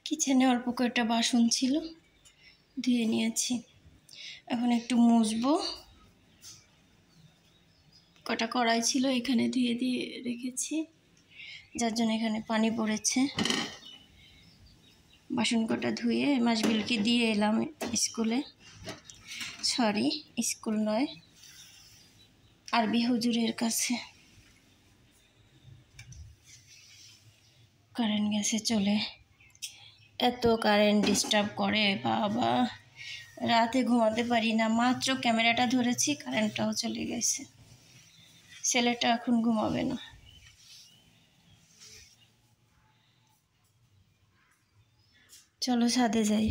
কিচেনে অল্প কয়েকটা বাসন ছিল, ধুয়ে নিয়েছি। এখন একটু মুছবো। কটা কড়াই ছিল এখানে ধুয়ে দিয়ে রেখেছি, যার জন্য এখানে পানি পড়েছে। বাসন কটা ধুয়ে মাসবিলকে দিয়ে এলাম স্কুলে, সরি স্কুল নয়, আরবি হুজুরের কাছে। কারেন্ট গেছে চলে, এত কারেন্ট ডিস্টার্ব করে বাবা, রাতে ঘুমাতে পারি না। মাত্র ক্যামেরাটা ধরেছি, কারেন্টটাও চলে গেছে। ছেলেটা এখন ঘুমাবে না। চলো ছাদে যাই।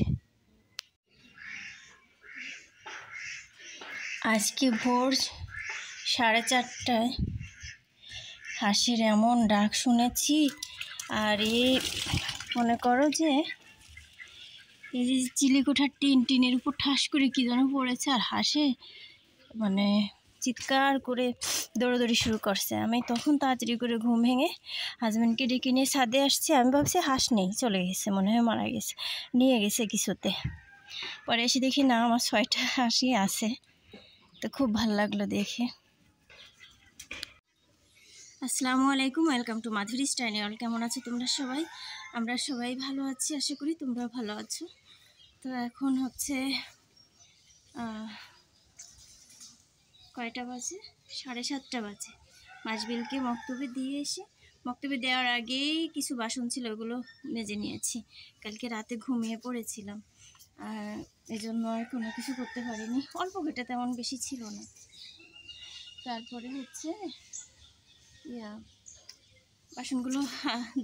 আজকে ভোর 4:30টায় হাঁসের এমন ডাক শুনেছি। আর মনে করো যে এই যে চিলেকোঠার টিনের উপর ঠাস করে কী যেন পড়েছে, আর হাঁসে মানে চিৎকার করে দৌড়াদৌড়ি শুরু করছে। আমি তখন তাড়াতাড়ি করে ঘুম ভেঙে হাজব্যান্ডকে ডেকে নিয়ে ছাদে আসছি। আমি ভাবছি হাঁস নেই, চলে গেছে, মনে হয় মারা গেছে, নিয়ে গেছে কিছুতে। পরে এসে দেখি না, আমার 6টা হাঁসই আছে। তো খুব ভালো লাগলো দেখে। আসসালামু আলাইকুম, ওয়েলকাম টু মাধুরী স্টাইল। কেমন আছো তোমরা সবাই? আমরা সবাই ভালো আছি, আশা করি তোমরা ভালো আছো। তো এখন হচ্ছে কয়টা বাজে? 7:30 বাজে। মাসবিলকে মক্তবে দিয়ে এসে, মক্তবে দেওয়ার আগেই কিছু বাসন ছিল, ওগুলো মেজে নিয়েছি। কালকে রাতে ঘুমিয়ে পড়েছিলাম, আর এই জন্য আর কোনো কিছু করতে পারিনি। অল্প ঘেটে, তেমন বেশি ছিল না। তারপরে হচ্ছে বাসনগুলো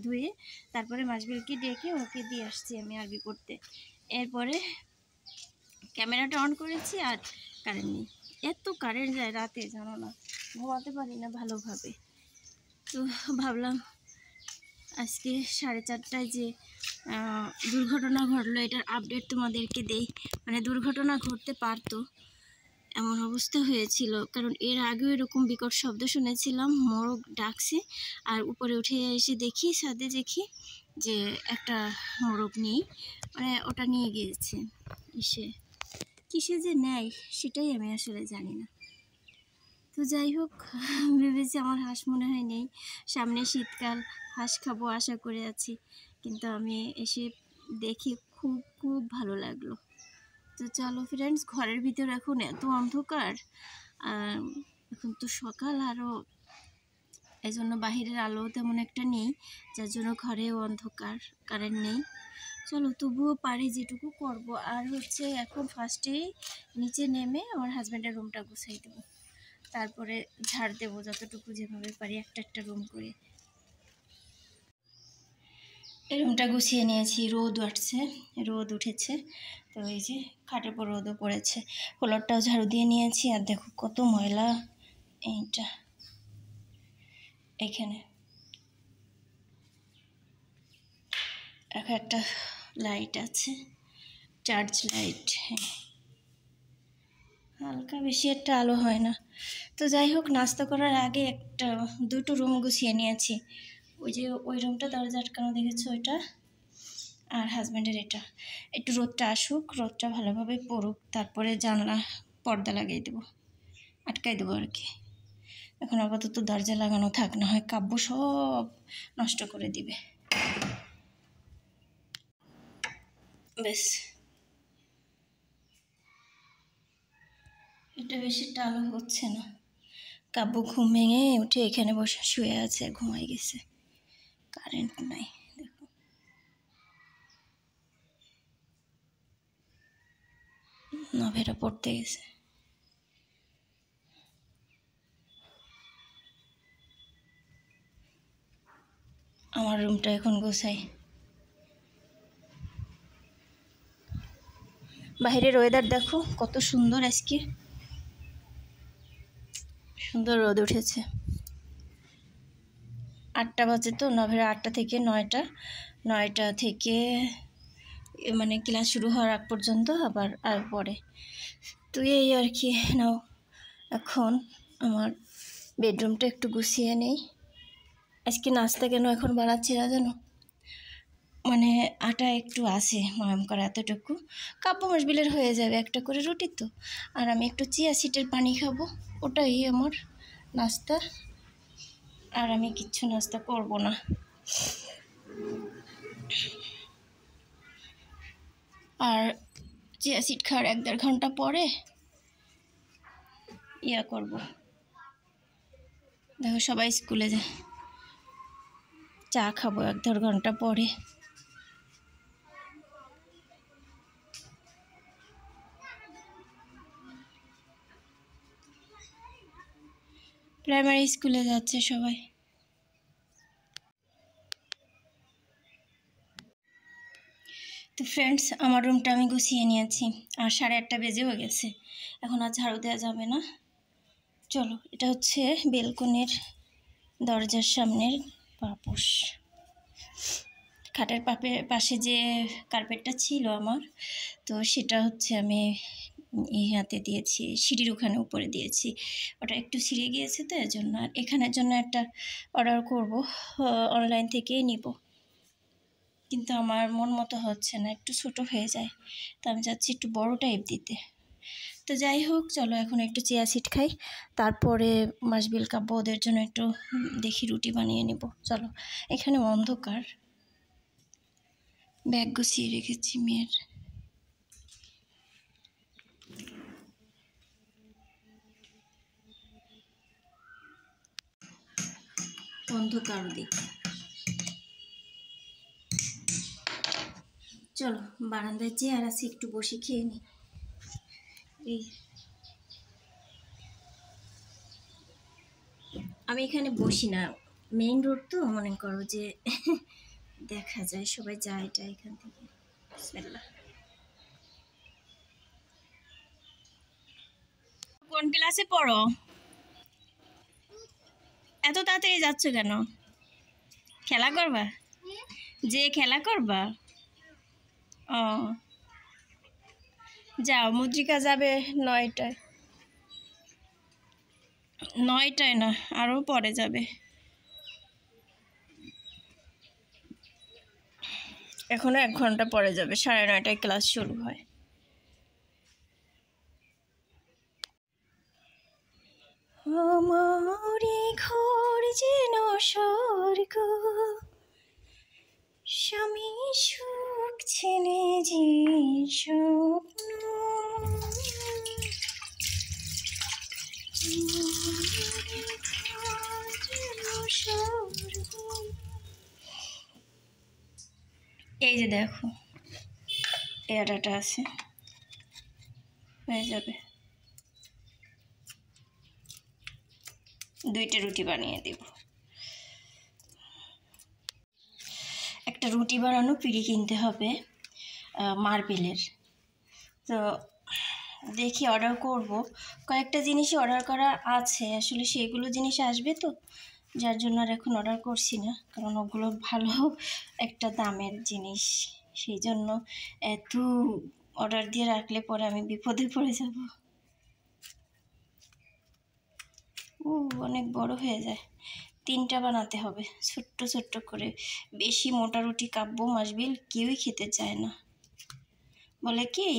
ধুয়ে তারপরে মাসবিলকে ডেকে ওকে দিয়ে আসছি আমি আরবি পড়তে। এরপরে ক্যামেরাটা অন করেছি, আর কারেন্ট নেই। এত কারেন্ট যায় রাতে, জানো না, ঘুমাতে পারি না ভালোভাবে। তো ভাবলাম আজকে 4:30টায় যে দুর্ঘটনা ঘটলো, এটার আপডেট তোমাদেরকে দেই। মানে দুর্ঘটনা ঘটতে পারতো এমন অবস্থা হয়েছিল, কারণ এর আগেও এরকম বিকট শব্দ শুনেছিলাম, মোরগ ডাকছে। আর উপরে উঠে এসে দেখি, ছাদে দেখি যে একটা মোরগ নেই, মানে ওটা নিয়ে গিয়েছে। কিসে যে নেয় সেটাই আমি আসলে জানি না। তো যাই হোক, ভেবেছি আমার হাঁস মনে হয় নেই, সামনে শীতকাল, হাঁস খাবো আশা করে আছি। কিন্তু আমি এসে দেখি খুব খুব ভালো লাগলো। তো চলো ফ্রেন্ডস, ঘরের ভিতর এখন এত অন্ধকার, এখন তো সকাল আরও, এই জন্য বাহিরের আলো তেমন একটা নেই, যার জন্য ঘরেও অন্ধকার, কারেন্ট নেই। চলো তবুও পারি যেটুকু করব। আর হচ্ছে এখন ফার্স্টেই নিচে নেমে আমার হাজব্যান্ডের রুমটা গুছাই দেবো, তারপরে ঝাড় দেবো যতটুকু যেভাবে পারি, একটা একটা রুম করে। এই রুমটা গুছিয়ে নিয়েছি, রোদ উঠেছে। তো এই যে খাটের পর রোদও পড়েছে, ফ্লোরটাও ঝাড়ু দিয়ে নিয়েছি। আর দেখো কত ময়লা এইটা, এখানে একটা লাইট আছে, চার্জ লাইট, হালকা, বেশি একটা আলো হয় না। তো যাই হোক, নাস্তা করার আগে দুটো রুম গুছিয়ে নিয়েছি। ওই রুমটা দরজা আটকানো দেখেছো, ওইটা, আর হাজব্যান্ডের এটা। একটু রোদটা আসুক, রোদটা ভালোভাবে পড়ুক, তারপরে জানলা পর্দা লাগিয়ে দেবো, আটকাই দেবো আর কি। এখন আপাতত দরজা লাগানো থাক, না হয় কাব্য সব নষ্ট করে দিবে। বেশ, এটা বেশি আলো হচ্ছে না। কাব্য ঘুম ভেঙে উঠে এখানে বসে শুয়ে আছে, ঘুমাই গেছে, কারেন্ট নাই। দেখো নভেরা পড়তে গেছে। আমার রুমটা এখন গোছাই। বাইরের ওয়েদার দেখো কত সুন্দর, আজকে সুন্দর রোদ উঠেছে। 8টা বাজে, তো নভেরা 8টা থেকে 9টা থেকে মানে ক্লাস শুরু হওয়ার আগ পর্যন্ত, আবার আর পরে। তো এই আর কি। নাও এখন আমার বেডরুমটা একটু গুছিয়ে নেই। আজকে নাস্তা কেন এখন বানাচ্ছি না জানো? মানে আটা একটু আছে ময়াম করা, এতটুকু কাব্য মাসবিলের হয়ে যাবে একটা করে রুটি তো। আর আমি একটু চিয়া সিডের পানি খাবো, ওটাই আমার নাস্তা। আর আমি কিচ্ছু নাস্তা করব না। আর চিয়া সিড খাওয়ার 1-1.5 ঘন্টা পরে ইয়া করব। দেখো সবাই স্কুলে যায়, চা খাবো 1-1.5 ঘন্টা পরে। প্রাইমারি স্কুলে যাচ্ছে সবাই। তো ফ্রেন্ডস, আমার রুমটা আমি গুছিয়ে নিয়েছি, আর 8:30 বেজেও গেছে। এখন আর ঝাড়ু দেওয়া যাবে না। চলো, এটা হচ্ছে বেলকনির দরজার সামনের পাপোশ। খাটের পাশে যে কার্পেটটা ছিল আমার, তো সেটা হচ্ছে আমি এই হাতে দিয়েছি, সিঁড়ির ওখানে উপরে দিয়েছি। ওটা একটু ছিঁড়ে গিয়েছে তো এর জন্য। আর এখানের জন্য একটা অর্ডার করব, অনলাইন থেকেই নিব, কিন্তু আমার মন মতো হচ্ছে না, একটু ছোট হয়ে যায়। তো আমি চাচ্ছি একটু বড় টাইপ দিতে। তো যাই হোক, চলো এখন একটু চিয়া সিড খাই, তারপরে মাসবিল কাব্য ওদের জন্য একটু দেখি রুটি বানিয়ে নিব। চলো, এখানে অন্ধকার, ব্যাগ গুছিয়ে রেখেছি মেয়ের। অন্ধকার দিকে চলো, বারান্দায় চেয়ার আছে, একটু বসে খেয়ে নিই। এই আমি এখানে বসি না, মেইন রোড তো, মনে করো যে দেখা যায় সবাই যায় এটা এখান থেকে। বিসমিল্লাহ। কোন ক্লাসে পড়ো? এত তাড়াতাড়ি যাচ্ছ কেন? খেলা করবা? যে খেলা করবা? ও যাও, মুদ্রিকা যাবে 9টায়। 9টায় না, আরও পরে যাবে। এখনো 1 ঘন্টা পরে যাবে, 9:30টায় ক্লাস শুরু হয়। আমারে ঘর যেন স্বর্গ, স্বামী সুখ ছেলে যে স্বপ্ন। এই যে দেখো, এই আটাটা আছে, হয়ে যাবে। 2টা রুটি বানিয়ে দেব। একটা রুটি বানানো পিঁড়ি কিনতে হবে মার্বেলের। তো দেখি অর্ডার করব, কয়েকটা জিনিসই অর্ডার করা আছে, আসলে সেগুলো জিনিস আসবে তো, যার জন্য আর এখন অর্ডার করছি না, কারণ ওগুলো ভালো একটা দামের জিনিস, সেই জন্য এত অর্ডার দিয়ে রাখলে পরে আমি বিপদে পড়ে যাব। অনেক বড় হয়ে যায়, 3টা বানাতে হবে ছোট্ট ছোট্ট করে। বেশি মোটা রুটি কাব্য মাসবিল কেউই খেতে চায় না, বলে কি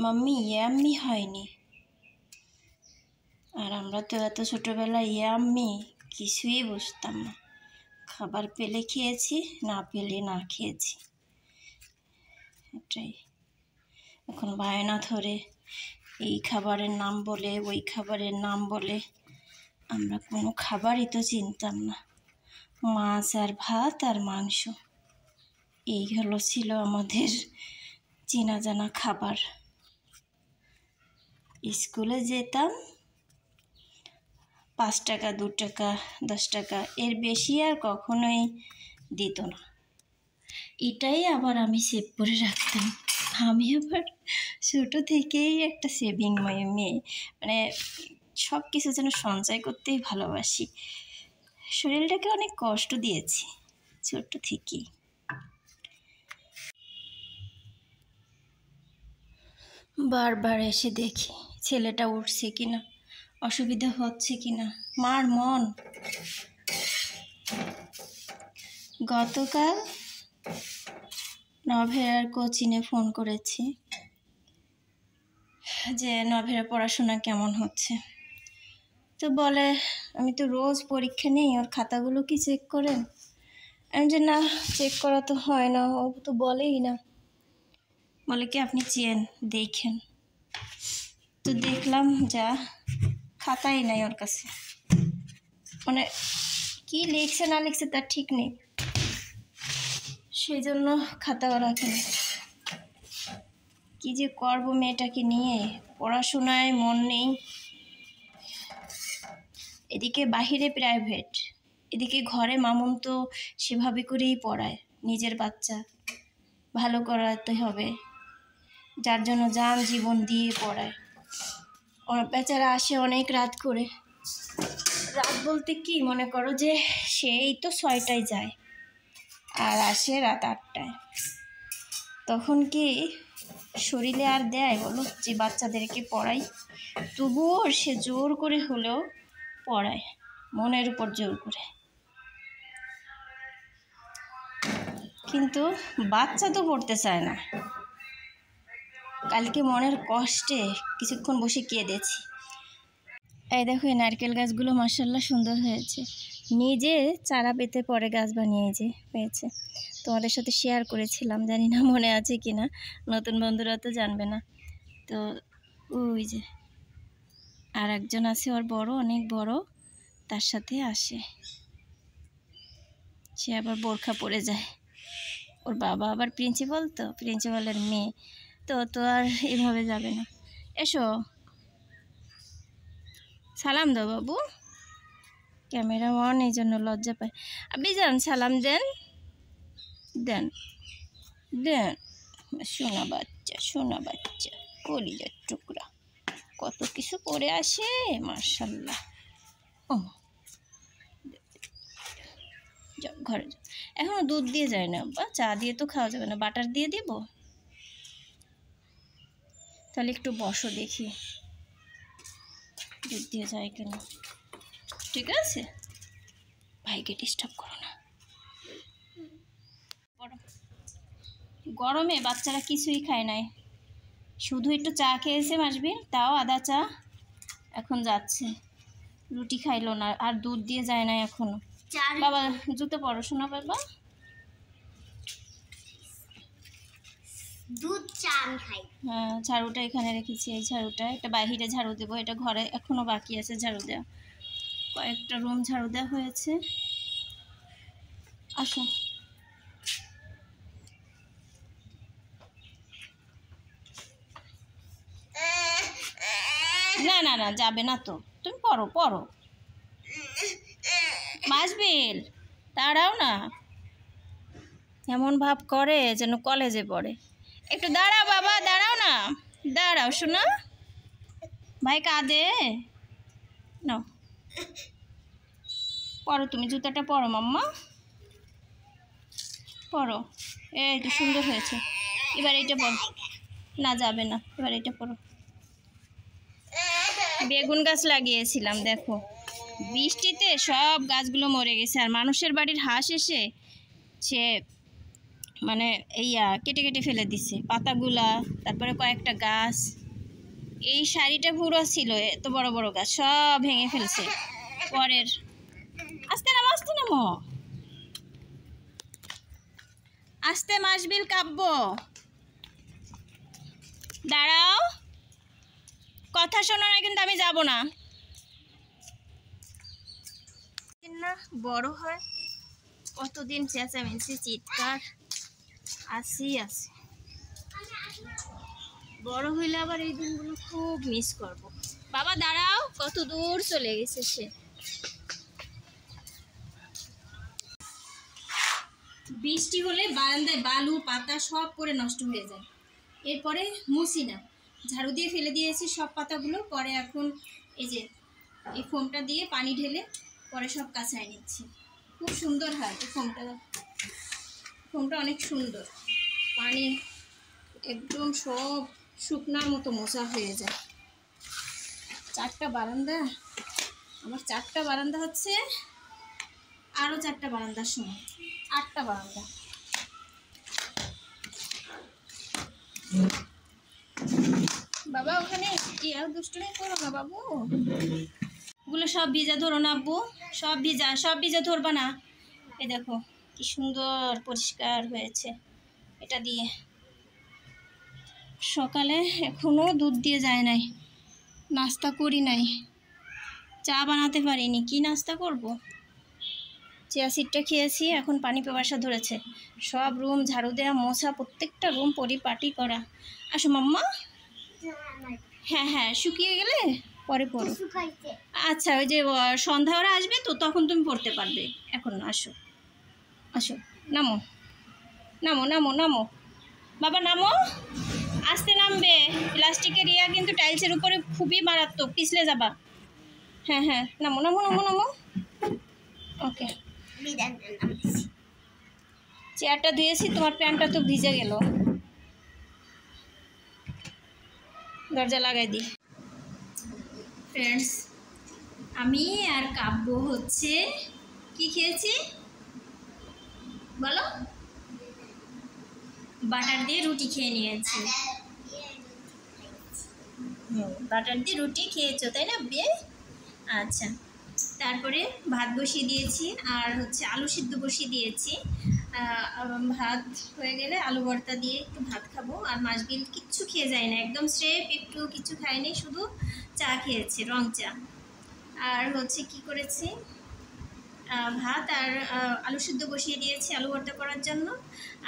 মাম্মি ইয়াম্মি হয়নি। আর আমরা তো এত ছোটোবেলায় ইয়াম্মি কিছুই বুঝতাম না, খাবার পেলে খেয়েছি, না পেলে না খেয়েছি, এটাই। এখন বায়না ধরে এই খাবারের নাম বলে, ওই খাবারের নাম বলে, আমরা কোনো খাবারই তো চিনতাম না, মাছ আর ভাত আর মাংস, এই ছিল আমাদের চেনা জানা খাবার। স্কুলে যেতাম, 5 টাকা 2 টাকা 10 টাকা, এর বেশি আর কখনোই দিত না। এটাই আবার আমি সেভ করে রাখতাম। আমি আবার ছোটো থেকেই একটা সেভিং মেয়ে, মানে সব কিছু যেন সঞ্চয় করতেই ভালোবাসি। শরীরটাকে অনেক কষ্ট দিয়েছি ছোট থেকেই। বারবার এসে দেখি ছেলেটা উঠছে কিনা, অসুবিধা হচ্ছে কিনা। মার মন, গতকাল নভেরার কোচিংয়ে ফোন করেছি যে নভেরার পড়াশোনা কেমন হচ্ছে। তো বলে আমি তো রোজ পরীক্ষা নেই, ওর খাতাগুলো কি চেক করেন? আমি যে না, চেক করা তো হয় না, ও তো বলেই না। বলে কি আপনি চেন দেখেন। তো দেখলাম যা, খাতাই নাই ওর কাছে, মানে কি লিখছে না লিখছে তার ঠিক নেই, সেই জন্য খাতাও রাখেনি। কি যে করবো মেয়েটাকে নিয়ে, পড়াশোনায় মন নেই, এদিকে বাহিরে প্রাইভেট, এদিকে ঘরে মামুন তো সেভাবে করেই পড়ায়, নিজের বাচ্চা ভালো করাতে হবে, যার জন্য যান জীবন দিয়ে পড়ায়। ওর বেচারা আসে অনেক রাত করে, রাত বলতে কি মনে করো যে সেই তো 6টায় যায় আর আসে রাত 8টায়। তখন কি শরীরে আর দেয় বলো যে বাচ্চাদেরকে পড়াই? তবুও সে জোর করে হলেও পড়ায়, মনের উপর জোর করে। কিন্তু বাচ্চা তো পড়তে চায় না। কালকে মনের কষ্টে কিছুক্ষণ বসে কেঁদেছি। এই দেখো এই নারকেল গাছগুলো মাশাআল্লাহ সুন্দর হয়েছে, নিজে চারা পেতে পরে গাছ বানিয়ে যে পেয়েছে। তোমাদের সাথে শেয়ার করেছিলাম, জানি না মনে আছে কি না, নতুন বন্ধুরা তো জানবে না। তো ওই যে আর একজন আছে, ওর বড়, অনেক বড়, তার সাথে আসে, সে আবার বোরখা পরে যায়। ওর বাবা আবার প্রিন্সিপাল, তো প্রিন্সিপালের মেয়ে, তো আর এভাবে যাবে না। এসো সালাম দাও বাবু, ক্যামেরা অন, এই জন্য লজ্জা পায়। আপনি যান সালাম দেন, দেন দেন, সোনা বাচ্চা, সোনা বাচ্চা, কলিজার টুকরা, কত কিছু পরে আসে মাশাআল্লাহ। ও যাও ঘরে যাও। এখনো দুধ দিয়ে যায় না বা চা দিয়ে তো খাওয়া যাবে না, বাটার দিয়ে দিব। তাহলে একটু বসো দেখি দুধ দিয়ে যায় কেন। ঠিক আছে, ভাইকে ডিস্টার্ব করো না। গরমে বাচ্চারা কিছুই খায় নাই, শুধু একটু চা খেয়েছে মাসবির, তাও আদা চা। এখন যাচ্ছে, রুটি খাইলো না, আর দুধ দিয়ে যায় না এখনো। বাবা জুতো পড়াশোনা বাবা, দুধ চা আমি খাই। হ্যাঁ, ঝাড়ুটা এখানে রেখেছি, এই ঝাড়ুটা, এটা বাহিরে ঝাড়ু দেবো, এটা ঘরে এখনো বাকি আছে ঝাড়ু দেওয়া, কয়েকটা রুম ঝাড়ু দেওয়া হয়েছে। আসো, না না না যাবে না তো, তুমি পড়ো পড়ো। মাসবিল দাঁড়াও না, এমন ভাব করে যেন কলেজে পড়ে। একটু দাঁড়াও বাবা, দাঁড়াও না, দাঁড়াও শোনা, ভাই কাঁদে। নাও পড়ো, তুমি জুতাটা পরো মাম্মা, পরো, এই তো সুন্দর হয়েছে। এবার এইটা পরো, না যাবে না, এবার এটা পরো। বেগুন গাছ লাগিয়েছিলাম, দেখো বৃষ্টিতে সব গাছগুলো মরে গেছে, আর মানুষের বাড়ির হাঁস এসে সে মানে কেটে কেটে ফেলে দিছে পাতাগুলা, তারপরে কয়েকটা গাছ, এই শাড়িটা পুরো ছিল, এত বড় বড় গাছ সব ভেঙে ফেলছে। পরের আস্তে নামো, আস্তে নামো, আস্তে মাসবিল কাব্য, দাঁড়াও, কথা শোনো না কিন্তু আমি যাব না। না বড় হয় কতদিন চেঁচামেচি চিৎকার আসি আছে, বড় হইলে আবার এই দিনগুলো খুব মিস করব। বাবা দাঁড়াও, কত দূর চলে গেছে সে। বৃষ্টি হলে বারান্দায় বালু পাতা সব করে নষ্ট হয়ে যায়, এরপরে মুছি না, ঝাড়ু দিয়ে ফেলে দিয়েছি সব পাতাগুলো, পরে এখন এই যে এই ফোমটা দিয়ে পানি ঢেলে পরে সব কাঁচায় নিচ্ছি। খুব সুন্দর হয় এই ফোমটা অনেক সুন্দর, পানি একদম সব শুকনার মতো মোছা হয়ে যায়। 4টা বারান্দা, আমার 4টা বারান্দা হচ্ছে, আরও 4টা বারান্দার সময় 8টা বারান্দা। বাবা ওখানে কি আর দুষ্টুমি করো না বাবু, ওগুলো সব ভিজা ধরো না আব্বু, সব ভিজা ধরবা না। এই দেখো কি সুন্দর পরিষ্কার হয়েছে এটা দিয়ে। সকালে এখনো দুধ দিয়ে যায় নাই, নাস্তা করি নাই, চা বানাতে পারিনি, কি নাস্তা করব? চিয়া সিডটা খেয়েছি, এখন পানি পিপাসা ধরেছে। সব রুম ঝাড়ু দেওয়া, মোছা, প্রত্যেকটা রুম পরিপাটি করা। আসো মাম্মা। হ্যাঁ হ্যাঁ, শুকিয়ে গেলে পরে পড়ো। আচ্ছা, ওই যে সন্ধ্যা ওরা আসবে তো, তখন তুমি পড়তে পারবে, এখন না। আসো আসো, নামো নামো নামো নামো বাবা, নামো, আস্তে নামবে। প্লাস্টিকের ইয়া কিন্তু টাইলসের উপরে খুবই মারাত্মক, পিছলে যাবা। হ্যাঁ হ্যাঁ, নামো নামো নামো নামো। ওকে, চেয়ারটা ধুয়েছি, তোমার প্যান্টটা তো ভিজে গেল, দরজা লাগাই দিই। ফ্রেন্ডস, আমি আর কাব্য হচ্ছে কি খেয়েছি বলো? বাটার দিয়ে রুটি খেয়ে নিয়েছি। বাটার দিয়ে রুটি খেয়েছো তাই না বিয়ে? আচ্ছা, তারপরে ভাত বসিয়ে দিয়েছি, আর হচ্ছে আলু সিদ্ধ বসিয়ে দিয়েছি। ভাত হয়ে গেলে আলু ভর্তা দিয়ে একটু ভাত খাবো। আর মাছবিল কিচ্ছু খেয়ে যায় না, একদম স্রেফ, একটু কিছু খায়নি, শুধু চা খেয়েছে, রং চা। আর হচ্ছে কি করেছি, ভাত আর আলু সিদ্ধ বসিয়ে দিয়েছি আলু ভর্তা করার জন্য।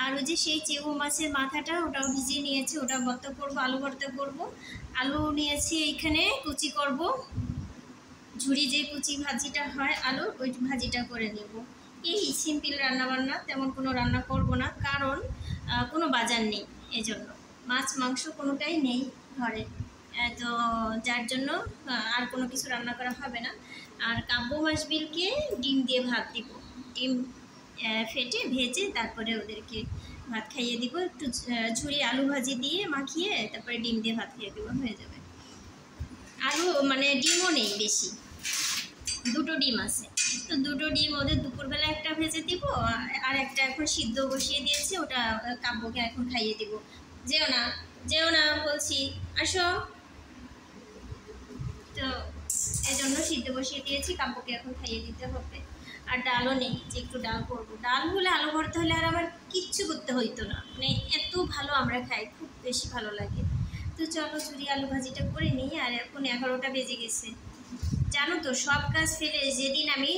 আর ওই যে সেই চেউ মাছের মাথাটা, ওটাও ভিজিয়ে নিয়েছি, ওটা ভর্তা করবো, আলু ভর্তা করবো। আলু নিয়েছি এইখানে, কুচি করব, ঝুড়ি যে কুচি ভাজিটা হয় আলুর, ওই ভাজিটা করে নেব। এই সিম্পল রান্নাবান্না, তেমন কোনো রান্না করব না, কারণ কোনো বাজার নেই, এজন্য মাছ মাংস কোনোটাই নেই ঘরে, তো যার জন্য আর কোনো কিছু রান্না করা হবে না। আর কাব্য মাছবিলকে ডিম দিয়ে ভাত দিব, ডিম ফেটে ভেজে তারপরে ওদেরকে ভাত খাইয়ে দিব, একটু ঝুড়ি আলু ভাজি দিয়ে মাখিয়ে তারপরে ডিম দিয়ে ভাত খেয়ে দেবো, হয়ে যাবে। আলু মানে ডিমও নেই বেশি, দুটো ডিম আছে, তো দুটো ডিম ওদের দুপুরবেলা একটা ভেজে দিব, আর একটা এখন সিদ্ধ বসিয়ে দিয়েছি, ওটা কাব্যকে এখন খাইয়ে দিব। যেও না যেও না বলছি, আসো। তো এই জন্য সিদ্ধ বসিয়ে দিয়েছি, কাব্যকে এখন খাইয়ে দিতে হবে। আর ডালও নেই, যে একটু ডাল করবো, ডাল হলে আলু ভর্তা হলে আর আমার কিচ্ছু করতে হইতো না, মানে এত ভালো আমরা খাই, খুব বেশি ভালো লাগে। তো চলো ঝুরি আলু ভাজিটা করে নিই। আর এখন 11টা বেজে গেছে। জানো তো, সব কাজ ফেলে যেদিন আমি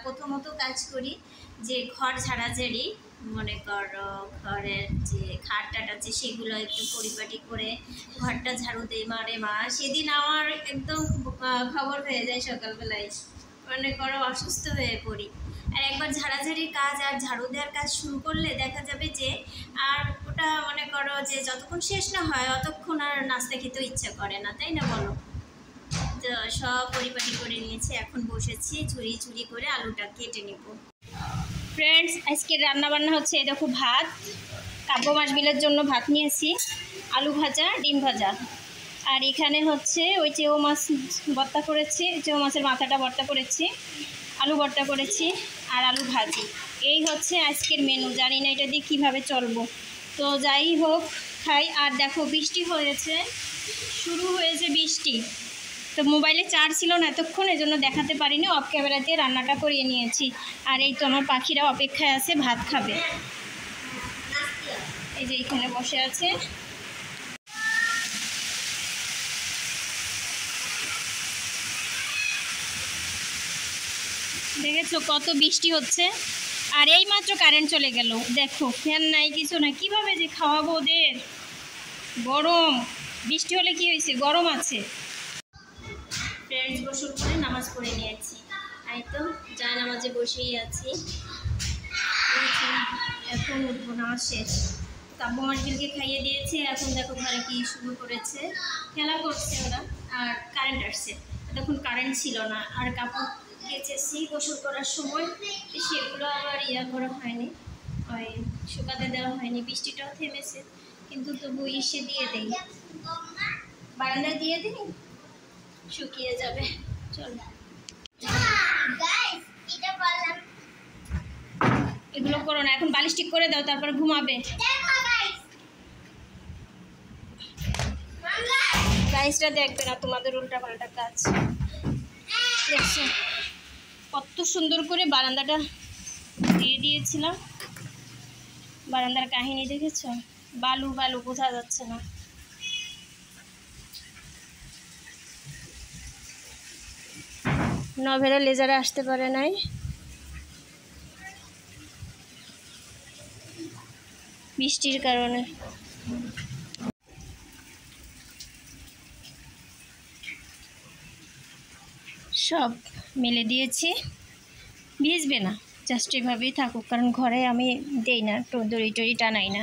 প্রথমত কাজ করি, যে ঘর ঝাড়াঝাড়ি, মনে করো ঘরের যে খাটটাট আছে সেগুলো একটু পরিপাটি করে ঘরটা ঝাড়ু দেয় মারে মা, সেদিন আমার একদম খবর হয়ে যায় সকালবেলায়, মনে করো অসুস্থ হয়ে পড়ি। আর একবার ঝাড়াঝাড়ির কাজ আর ঝাড়ু দেওয়ার কাজ শুরু করলে দেখা যাবে যে আর ওটা মনে করো যে যতক্ষণ শেষ না হয় অতক্ষণ আর নাস্তা খেতেও ইচ্ছা করে না, তাই না বলো? তো সব পরিপাটি করে নিয়েছি, এখন বসেছি ঝুড়ি ঝুড়ি করে আলুটা কেটে নেব। ফ্রেন্ডস, আজকের রান্নাবান্না হচ্ছে এই দেখো, ভাত, কাব্য মাছবিলের জন্য ভাত নিয়েছি, আলু ভাজা, ডিম ভাজা, আর এখানে হচ্ছে ওই চেউ মাছ ভর্তা করেছি, চেউ মাছের মাথাটা ভর্তা করেছি, আলু ভর্তা করেছি, আর আলু ভাজি। এই হচ্ছে আজকের মেনু। জানি না এটা দিয়ে কীভাবে চলবো, তো যাই হোক খাই। আর দেখো বৃষ্টি হয়েছে, শুরু হয়েছে বৃষ্টি, তো মোবাইলে চার্জ ছিল না এতক্ষণ, এজন্য দেখাতে পারিনি, অফ ক্যামেরা দিয়ে রান্নাটা করিয়ে নিয়েছি। আর এই তো আমার পাখিরা অপেক্ষায় আছে, ভাত খাবে, এই যে এখানে বসে আছে। দেখেছো কত বৃষ্টি হচ্ছে, আর এই মাত্র কারেন্ট চলে গেল। দেখো ফ্যান নাই, কিছু নাই, কিভাবে যে খাওয়াবো ওদের, গরম, বৃষ্টি হলে কি হয়েছে, গরম আছে। ফ্রেন্ডস, গোসল করে নামাজ পড়ে নিয়েছি, তাই তো যা নামাজে বসেই আছি, এখন উঠবো, নামাজ শেষ। কাব্য মাছবিলকে খাইয়ে দিয়েছি, এখন দেখো ঘরে কি শুরু করেছে, খেলা করছে ওরা। আর কারেন্ট আসছে, তখন কারেন্ট ছিল না, আর কাপড় কেচেছি গোসল করার সময়, সেগুলো আবার করা হয়নি, ওই শুকাতে দেওয়া হয়নি। বৃষ্টিটাও থেমেছে, কিন্তু তবু ইসে দিয়ে দেই, বারান্দায় দিয়ে দিই, শুকিয়ে যাবে। চলো, এগুলো করো না, এখন বালিশ ঠিক করে দাও, তারপর ঘুমাবে। গাইসরা দেখবে না তোমাদের উল্টা পাল্টা কাজ। দেখছো কত সুন্দর করে বারান্দাটা দিয়ে দিয়েছিলাম। বারান্দার কাহিনী দেখেছো? বালু বালু বোঝা যাচ্ছে না। নভেরা লেজারে আসতে পারে নাই, বৃষ্টির কারণে। সব মেলে দিয়েছি, ভিজবে না, জাস্ট এভাবেই থাকুক, কারণ ঘরে আমি দেই না, দড়ি টড়ি টানাই না,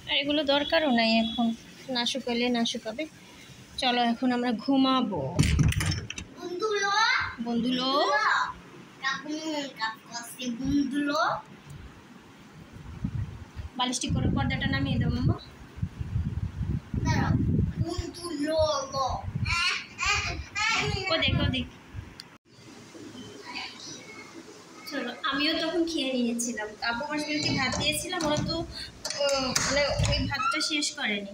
আর এগুলো দরকারও নাই এখন, না শুকালে না শুকাবে। চলো এখন আমরা ঘুমাবো বন্ধুলো। বালিশটি করে পর্দাটা নামিয়ে দেবো মাম্মা। ও দেখো দেখ। চলো আমিও তখন খেয়ে নিয়েছিলাম, আব্বু মাসবিলকে ভাত দিয়েছিলাম, ওরা তো মানে ওই ভাতটা শেষ করেনি।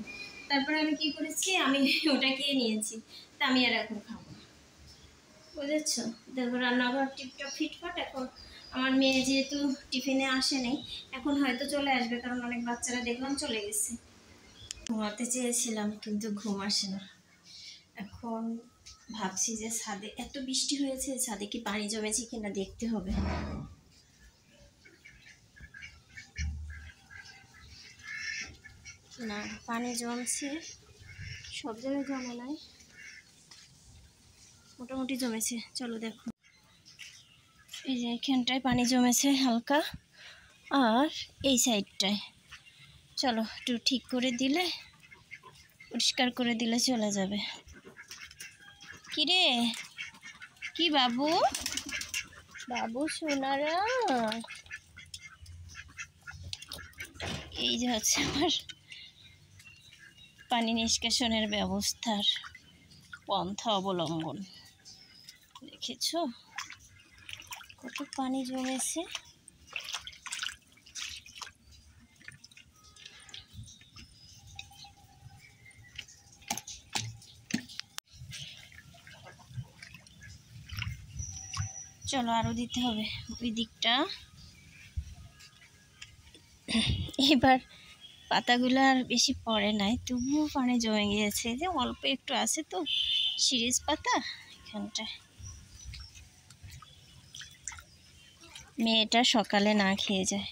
তারপরে আমি কি করেছি, আমি ওটা খেয়ে নিয়েছি, তা আমি আর এখন খাবো না, বুঝেছ? দেখো রান্নাঘর টিপটপ ফিটফাট। এখন আমার মেয়ে যেহেতু টিফিনে আসেনি, এখন হয়তো চলে আসবে, কারণ অনেক বাচ্চারা দেখলাম চলে গেছে। ঘুমাতে চেয়েছিলাম কিন্তু ঘুম আসে না। এখন ভাবছি যে ছাদে এত বৃষ্টি হয়েছে, ছাদে কি পানি জমেছে কিনা দেখতে হবে। না পানি জমছে, সব জায়গায় জমে নাই, মোটামুটি জমেছে। চলো দেখো, এই যে এখানটায় পানি জমেছে হালকা, আর এই সাইডটায়। চলো একটু ঠিক করে দিলে, পরিষ্কার করে দিলে চলে যাবে। কি রে, কি বাবু, বাবু সোনারা, এই যে হচ্ছে আমার পানি নিষ্কাশনের ব্যবস্থার পন্থা অবলম্বন। দেখেছো কত পানি জমেছে। চলো আরো দিতে হবে ওই দিকটা। এবার পাতাগুলো আর বেশি পড়ে নাই, তবুও পানি জমে গিয়েছে, যে অল্প একটু আছে তো শিরিষ পাতা এখানটায়। মেয়েটা সকালে না খেয়ে যায়,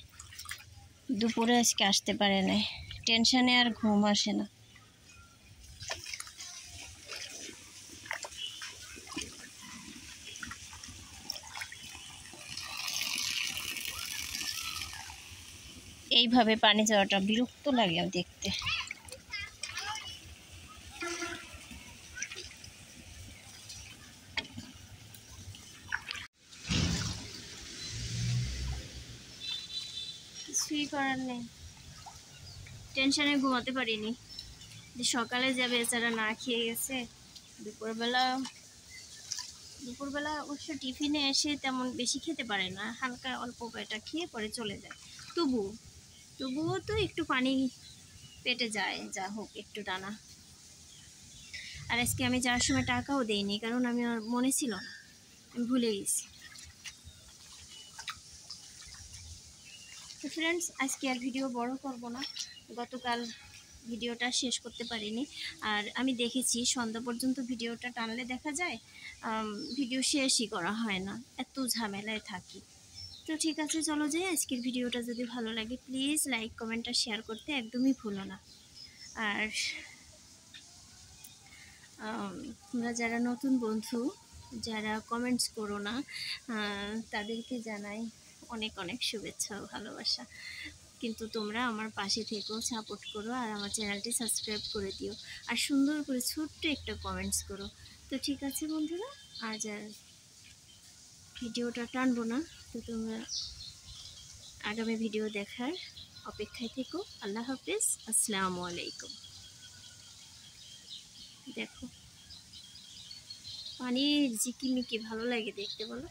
দুপুরে আজকে আসতে পারে নাই, টেনশনে আর ঘুম আসে না। এইভাবে পানি যাওয়াটা বিরক্ত লাগে দেখতে। কিছুই করার নেই, টেনশনে ঘুমাতে পারিনি, যে সকালে যাবে বেচারা না খেয়ে গেছে। দুপুরবেলা অবশ্য টিফিনে এসে তেমন বেশি খেতে পারে না, হালকা অল্প কয়টা খেয়ে পরে চলে যায়। তবুও তো একটু পানি পেটে যায়, যা হোক একটু টানা। আর আজকে আমি যাওয়ার সময় টাকাও দেইনি, কারণ আমি আর মনে ছিল না, আমি ভুলে গেছি। তো ফ্রেন্ডস, আজকে আর ভিডিও বড় করব না, গতকাল ভিডিওটা শেষ করতে পারিনি, আর আমি দেখেছি সন্ধ্যা পর্যন্ত ভিডিওটা টানলে দেখা যায় ভিডিও শেষই করা হয় না, এত ঝামেলায় থাকি। তো ঠিক আছে, চলো যাই। আজকের ভিডিওটা যদি ভালো লাগে প্লিজ লাইক কমেন্ট আর শেয়ার করতে একদমই ভুলো না। আর তোমরা যারা নতুন বন্ধু, যারা কমেন্টস করো না, তাদেরকে জানাই অনেক অনেক শুভেচ্ছা ও ভালোবাসা। কিন্তু তোমরা আমার পাশে থেকেও সাপোর্ট করো, আর আমার চ্যানেলটি সাবস্ক্রাইব করে দিও, আর সুন্দর করে ছোট্ট একটা কমেন্টস করো। তো ঠিক আছে বন্ধুরা, আজ আর ভিডিওটা টানবো না, তো তোমরা আগামী ভিডিও দেখার অপেক্ষায় থেকো। আল্লাহ হাফেজ, আসসালামু আলাইকুম। দেখো পানির ঝিকিমিকি ভালো লাগে দেখতে, বলো।